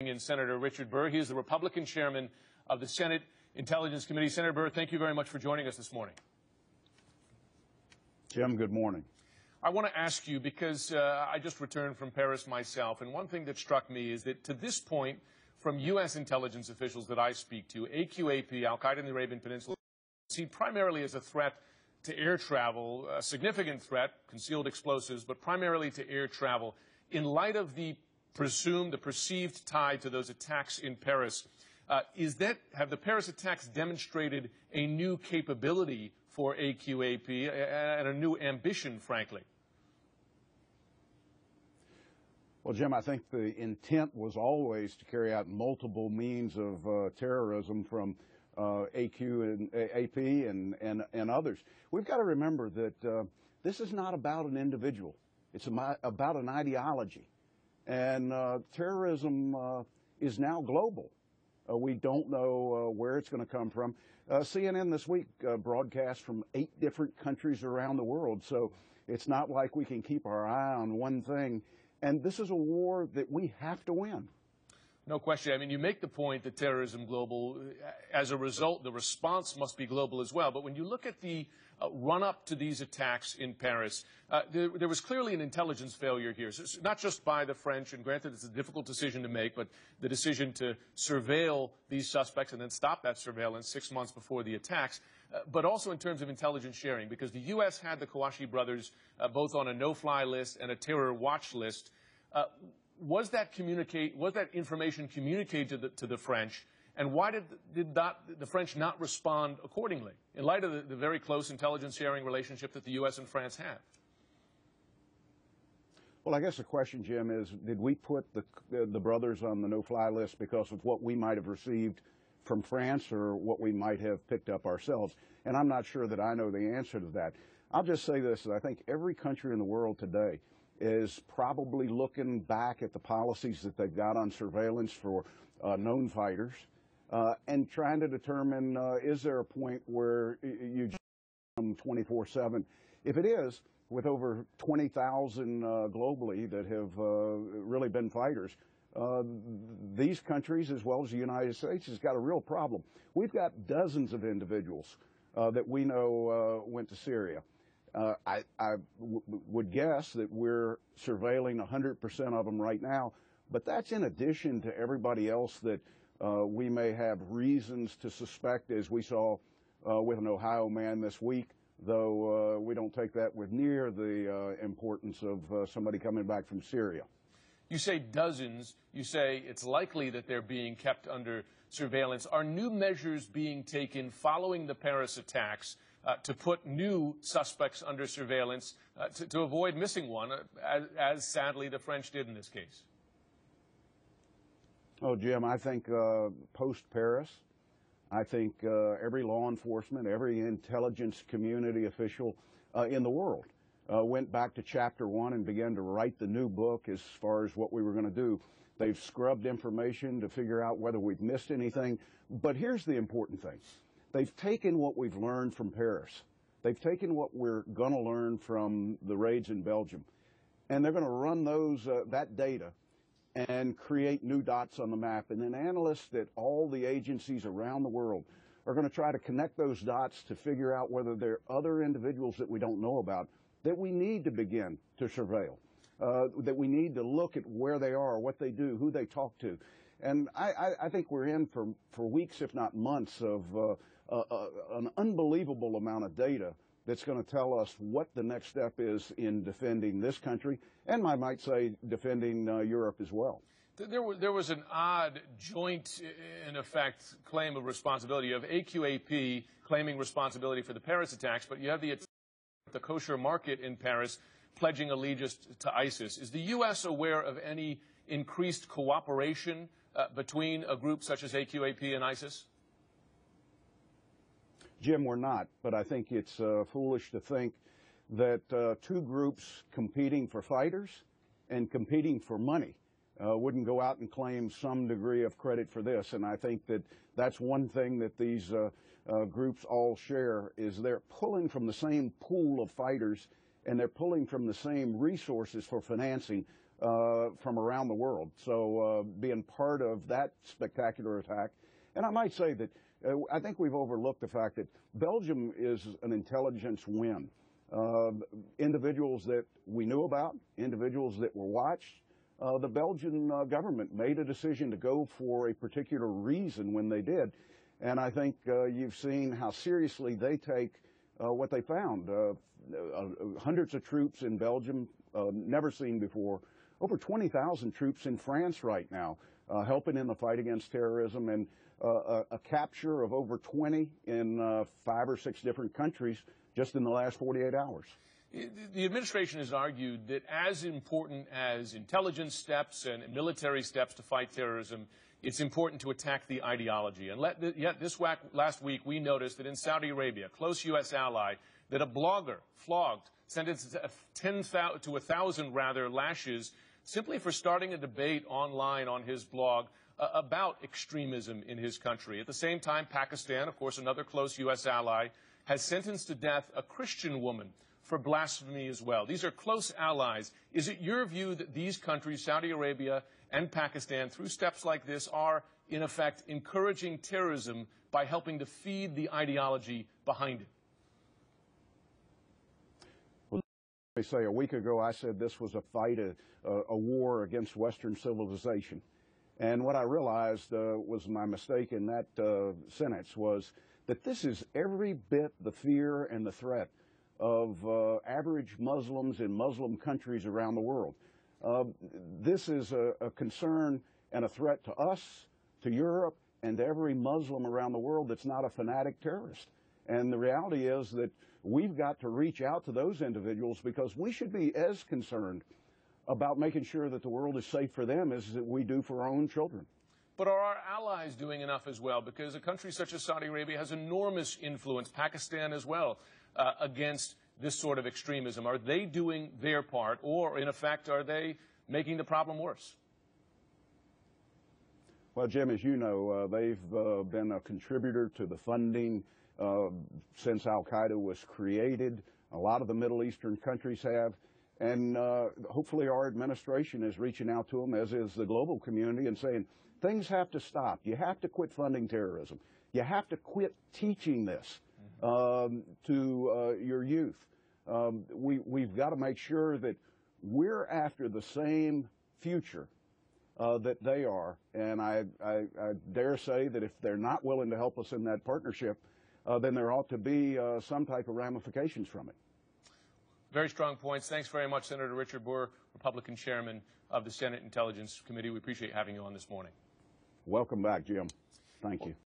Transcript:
in Senator Richard Burr. He is the Republican chairman of the Senate Intelligence Committee. Senator Burr, thank you very much for joining us this morning. Jim, good morning. I want to ask you, because I just returned from Paris myself, and one thing that struck me is that to this point, from U.S. intelligence officials that I speak to, AQAP, Al-Qaeda in the Arabian Peninsula, seen primarily as a threat to air travel, a significant threat, concealed explosives, but primarily to air travel. In light of the perceived tie to those attacks in Paris, have the Paris attacks demonstrated a new capability for AQAP and a new ambition, frankly? Well, Jim, I think the intent was always to carry out multiple means of terrorism from AQAP and others. We've got to remember that this is not about an individual. It's about an ideology. And terrorism is now global. We don't know where it's going to come from. CNN this week broadcast from 8 different countries around the world, so it's not like we can keep our eye on one thing. And this is a war that we have to win. No question. I mean, you make the point that terrorism global. As a result, the response must be global as well. But when you look at the run-up to these attacks in Paris, there was clearly an intelligence failure here. So not just by the French, and granted it's a difficult decision to make, but the decision to surveil these suspects and then stop that surveillance 6 months before the attacks, but also in terms of intelligence sharing, because the U.S. had the Kouachi brothers both on a no-fly list and a terror watch list. Was that information communicated to the French, and why did the French not respond accordingly, in light of the very close intelligence sharing relationship that the U.S. and France have? Well, I guess the question, Jim, is did we put the brothers on the no-fly list because of what we might have received from France or what we might have picked up ourselves? And I'm not sure that I know the answer to that. I'll just say this, that I think every country in the world today is probably looking back at the policies that they've got on surveillance for known fighters and trying to determine, is there a point where you just 24/7? If it is, with over 20,000 globally that have really been fighters, these countries, as well as the United States, has got a real problem. We've got dozens of individuals that we know went to Syria. I would guess that we're surveilling 100% of them right now, but that's in addition to everybody else that we may have reasons to suspect, as we saw with an Ohio man this week, though we don't take that with near the importance of somebody coming back from Syria. You say dozens. You say it's likely that they're being kept under surveillance. Are new measures being taken following the Paris attacks to put new suspects under surveillance to avoid missing one, as sadly the French did in this case? Oh, Jim, I think post-Paris, I think every law enforcement, every intelligence community official in the world went back to Chapter 1 and began to write the new book as far as what we were going to do. They've scrubbed information to figure out whether we've missed anything. But here's the important thing. They've taken what we've learned from Paris. They've taken what we're going to learn from the raids in Belgium, and they're going to run that data and create new dots on the map. And then analysts at all the agencies around the world are going to try to connect those dots to figure out whether there are other individuals that we don't know about that we need to begin to surveil, that we need to look at where they are, what they do, who they talk to. And I think we're in for weeks, if not months, of an unbelievable amount of data that's going to tell us what the next step is in defending this country, and I might say defending Europe as well. There was an odd joint, in effect, claim of responsibility. You have AQAP claiming responsibility for the Paris attacks, but you have the kosher market in Paris pledging allegiance to ISIS. Is the U.S. aware of any increased cooperation between a group such as AQAP and ISIS? Jim, we're not, but I think it's foolish to think that two groups competing for fighters and competing for money wouldn't go out and claim some degree of credit for this. And I think that that's one thing that these groups all share, is they're pulling from the same pool of fighters, and they're pulling from the same resources for financing from around the world. So being part of that spectacular attack, and I might say that I think we've overlooked the fact that Belgium is an intelligence win. Individuals that we knew about, individuals that were watched, the Belgian government made a decision to go for a particular reason when they did. And I think you've seen how seriously they take what they found. Hundreds of troops in Belgium, never seen before. Over 20,000 troops in France right now, helping in the fight against terrorism, and a capture of over 20 in 5 or 6 different countries just in the last 48 hours. The administration has argued that as important as intelligence steps and military steps to fight terrorism, it's important to attack the ideology. And yet last week we noticed that in Saudi Arabia, a close U.S. ally, that a blogger flogged, sentenced to 10,000 to 1,000 rather lashes simply for starting a debate online on his blog about extremism in his country. At the same time, Pakistan, of course, another close U.S. ally, has sentenced to death a Christian woman for blasphemy as well. These are close allies. Is it your view that these countries, Saudi Arabia and Pakistan, through steps like this, are, in effect, encouraging terrorism by helping to feed the ideology behind it? Well, let me say, a week ago I said this was a fight, a war against Western civilization. And what I realized was my mistake in that sentence was that this is every bit the fear and the threat of average Muslims in Muslim countries around the world. This is a concern and a threat to us, to Europe, and to every Muslim around the world that's not a fanatic terrorist. And the reality is that we've got to reach out to those individuals, because we should be as concerned about making sure that the world is safe for them as we do for our own children. But are our allies doing enough as well? Because a country such as Saudi Arabia has enormous influence, Pakistan as well, against this sort of extremism. Are they doing their part, or in effect, are they making the problem worse? Well, Jim, as you know, they've been a contributor to the funding since Al-Qaeda was created. A lot of the Middle Eastern countries have. And hopefully our administration is reaching out to them, as is the global community, and saying, things have to stop. You have to quit funding terrorism. You have to quit teaching this to your youth. We've got to make sure that we're after the same future that they are. And I dare say that if they're not willing to help us in that partnership, then there ought to be some type of ramifications from it. Very strong points. Thanks very much, Senator Richard Burr, Republican Chairman of the Senate Intelligence Committee. We appreciate having you on this morning. Welcome back, Jim. Thank you.